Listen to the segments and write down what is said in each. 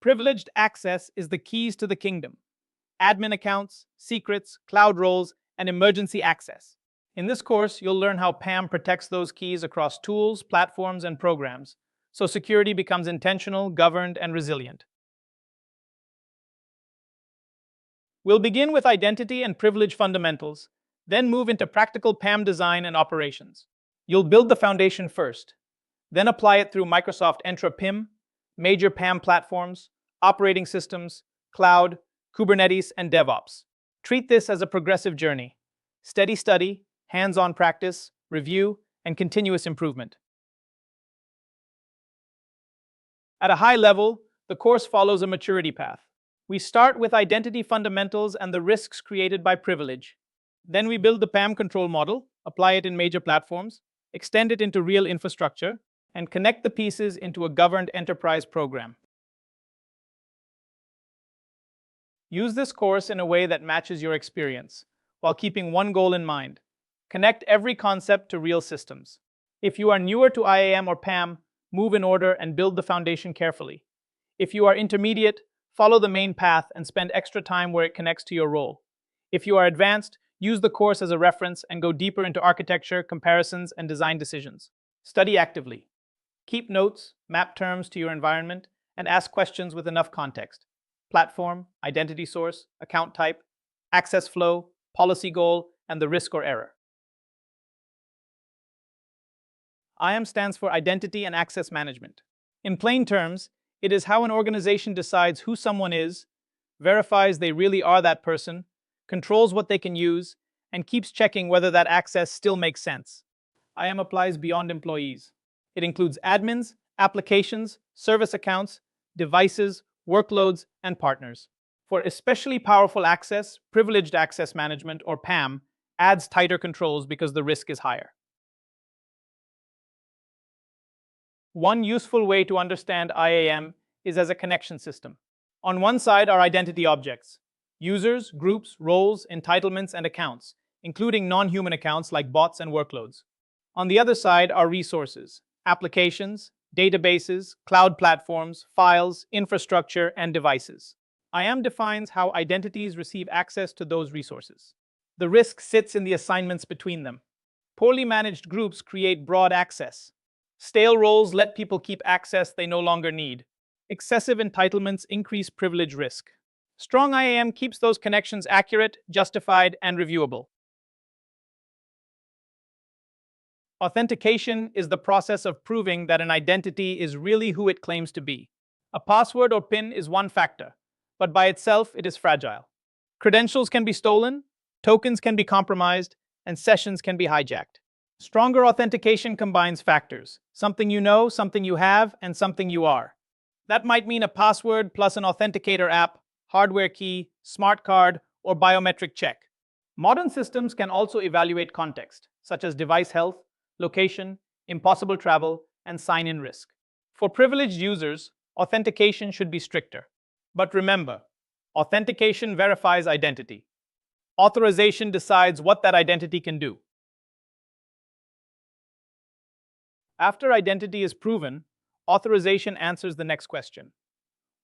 Privileged access is the keys to the kingdom. Admin accounts, secrets, cloud roles, and emergency access. In this course, you'll learn how PAM protects those keys across tools, platforms, and programs, so security becomes intentional, governed, and resilient. We'll begin with identity and privilege fundamentals, then move into practical PAM design and operations. You'll build the foundation first, then apply it through Microsoft Entra PIM, major PAM platforms, operating systems, cloud, Kubernetes, and DevOps. Treat this as a progressive journey. Steady study, hands-on practice, review, and continuous improvement. At a high level, the course follows a maturity path. We start with identity fundamentals and the risks created by privilege. Then we build the PAM control model, apply it in major platforms, extend it into real infrastructure, and connect the pieces into a governed enterprise program. Use this course in a way that matches your experience, while keeping one goal in mind: connect every concept to real systems. If you are newer to IAM or PAM, move in order and build the foundation carefully. If you are intermediate, follow the main path and spend extra time where it connects to your role. If you are advanced, use the course as a reference and go deeper into architecture, comparisons, and design decisions. Study actively. Keep notes, map terms to your environment, and ask questions with enough context. Platform, identity source, account type, access flow, policy goal, and the risk or error. IAM stands for Identity and Access Management. In plain terms, it is how an organization decides who someone is, verifies they really are that person, controls what they can use, and keeps checking whether that access still makes sense. IAM applies beyond employees. It includes admins, applications, service accounts, devices, workloads, and partners. For especially powerful access, privileged access management, or PAM, adds tighter controls because the risk is higher. One useful way to understand IAM is as a connection system. On one side are identity objects: users, groups, roles, entitlements, and accounts, including non-human accounts like bots and workloads. On the other side are resources: applications, databases, cloud platforms, files, infrastructure, and devices. IAM defines how identities receive access to those resources. The risk sits in the assignments between them. Poorly managed groups create broad access. Stale roles let people keep access they no longer need. Excessive entitlements increase privilege risk. Strong IAM keeps those connections accurate, justified, and reviewable. Authentication is the process of proving that an identity is really who it claims to be. A password or PIN is one factor, but by itself it is fragile. Credentials can be stolen, tokens can be compromised, and sessions can be hijacked. Stronger authentication combines factors: something you know, something you have, and something you are. That might mean a password plus an authenticator app, hardware key, smart card, or biometric check. Modern systems can also evaluate context, such as device health, location, impossible travel, and sign-in risk. For privileged users, authentication should be stricter. But remember, authentication verifies identity. Authorization decides what that identity can do. After identity is proven, authorization answers the next question: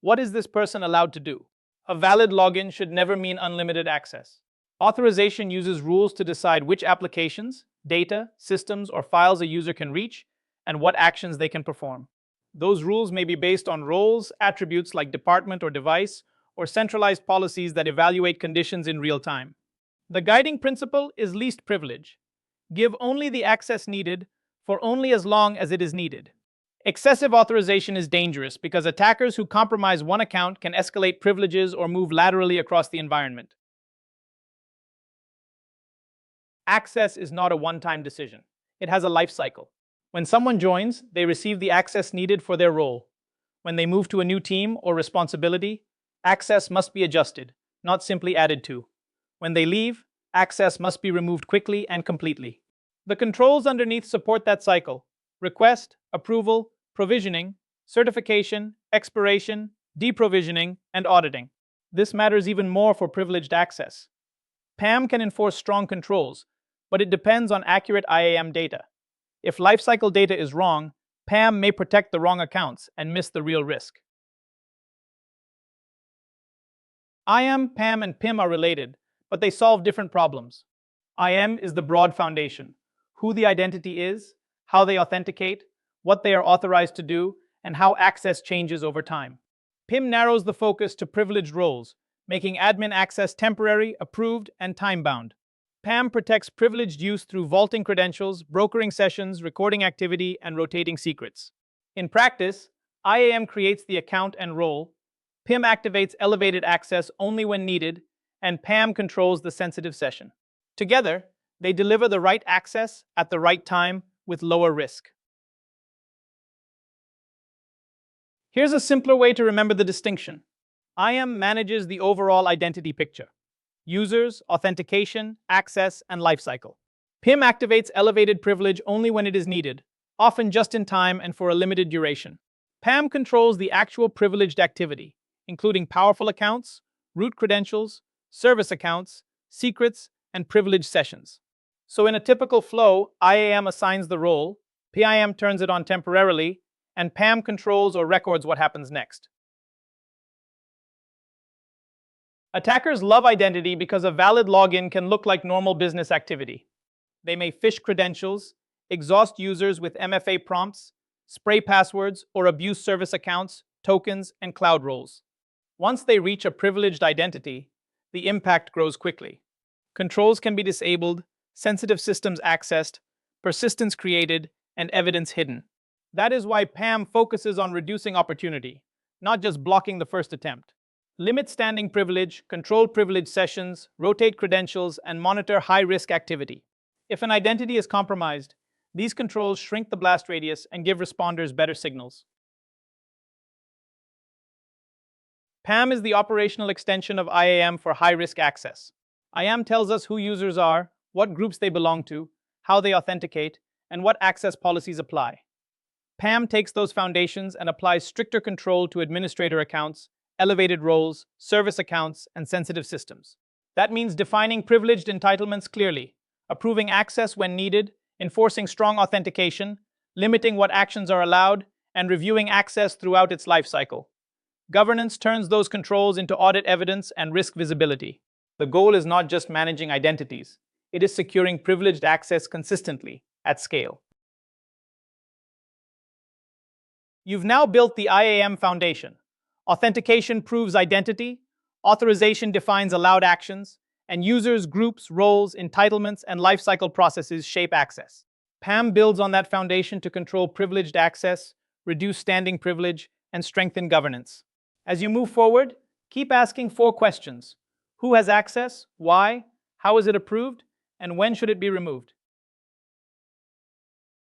what is this person allowed to do? A valid login should never mean unlimited access. Authorization uses rules to decide which applications, data, systems, or files a user can reach, and what actions they can perform. Those rules may be based on roles, attributes like department or device, or centralized policies that evaluate conditions in real time. The guiding principle is least privilege. Give only the access needed for only as long as it is needed. Excessive authorization is dangerous because attackers who compromise one account can escalate privileges or move laterally across the environment. Access is not a one-time decision. It has a life cycle. When someone joins, they receive the access needed for their role. When they move to a new team or responsibility, access must be adjusted, not simply added to. When they leave, access must be removed quickly and completely. The controls underneath support that cycle: request, approval, provisioning, certification, expiration, deprovisioning, and auditing. This matters even more for privileged access. PAM can enforce strong controls, but it depends on accurate IAM data. If lifecycle data is wrong, PAM may protect the wrong accounts and miss the real risk. IAM, PAM, and PIM are related, but they solve different problems. IAM is the broad foundation: who the identity is, how they authenticate, what they are authorized to do, and how access changes over time. PIM narrows the focus to privileged roles, making admin access temporary, approved, and time-bound. PAM protects privileged use through vaulting credentials, brokering sessions, recording activity, and rotating secrets. In practice, IAM creates the account and role, PIM activates elevated access only when needed, and PAM controls the sensitive session. Together, they deliver the right access at the right time with lower risk. Here's a simpler way to remember the distinction. IAM manages the overall identity picture: users, authentication, access, and lifecycle. PIM activates elevated privilege only when it is needed, often just in time and for a limited duration. PAM controls the actual privileged activity, including powerful accounts, root credentials, service accounts, secrets, and privileged sessions. So in a typical flow, IAM assigns the role, PIM turns it on temporarily, and PAM controls or records what happens next. Attackers love identity because a valid login can look like normal business activity. They may phish credentials, exhaust users with MFA prompts, spray passwords, or abuse service accounts, tokens, and cloud roles. Once they reach a privileged identity, the impact grows quickly. Controls can be disabled, sensitive systems accessed, persistence created, and evidence hidden. That is why PAM focuses on reducing opportunity, not just blocking the first attempt. Limit standing privilege, control privilege sessions, rotate credentials, and monitor high-risk activity. If an identity is compromised, these controls shrink the blast radius and give responders better signals. PAM is the operational extension of IAM for high-risk access. IAM tells us who users are, what groups they belong to, how they authenticate, and what access policies apply. PAM takes those foundations and applies stricter control to administrator accounts, elevated roles, service accounts, and sensitive systems. That means defining privileged entitlements clearly, approving access when needed, enforcing strong authentication, limiting what actions are allowed, and reviewing access throughout its lifecycle. Governance turns those controls into audit evidence and risk visibility. The goal is not just managing identities, it is securing privileged access consistently, at scale. You've now built the IAM foundation. Authentication proves identity, authorization defines allowed actions, and users, groups, roles, entitlements, and lifecycle processes shape access. PAM builds on that foundation to control privileged access, reduce standing privilege, and strengthen governance. As you move forward, keep asking 4 questions. Who has access? Why? How is it approved? And when should it be removed?